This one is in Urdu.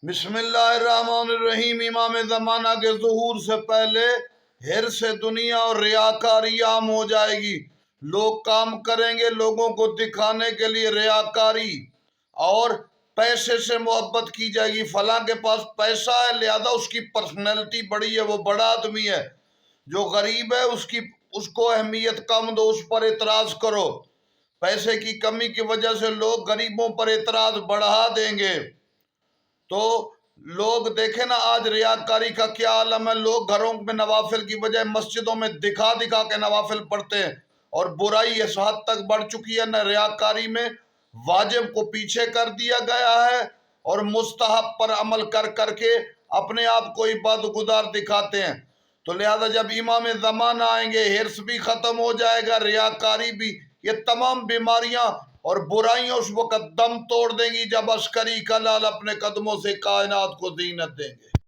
بسم اللہ الرحمن الرحیم۔ امام زمانہ کے ظہور سے پہلے حرص دنیا اور ریاکاری عام ہو جائے گی۔ لوگ کام کریں گے لوگوں کو دکھانے کے لیے، ریاکاری، اور پیسے سے محبت کی جائے گی۔ فلاں کے پاس پیسہ ہے لہذا اس کی پرسنالٹی بڑی ہے، وہ بڑا آدمی ہے۔ جو غریب ہے اس کو اہمیت کم دو، اس پر اعتراض کرو۔ پیسے کی کمی کی وجہ سے لوگ غریبوں پر اعتراض بڑھا دیں گے۔ تو لوگ دیکھیں نا آج ریاکاری کا کیا عالم ہے۔ لوگ گھروں میں نوافل کی بجائے مسجدوں میں دکھا دکھا کے نوافل پڑھتے ہیں، اور برائی اس حد تک بڑھ چکی ہے، نہ ریاکاری میں واجب کو پیچھے کر دیا گیا ہے، اور مستحب پر عمل کر کر کے اپنے آپ کو عبادت گزار دکھاتے ہیں۔ تو لہذا جب امام زمانہ آئیں گے، حرص بھی ختم ہو جائے گا، ریاکاری بھی، یہ تمام بیماریاں اور برائیاں اس وقت دم توڑ دیں گی جب عسکری کلال اپنے قدموں سے کائنات کو زینت دیں گے۔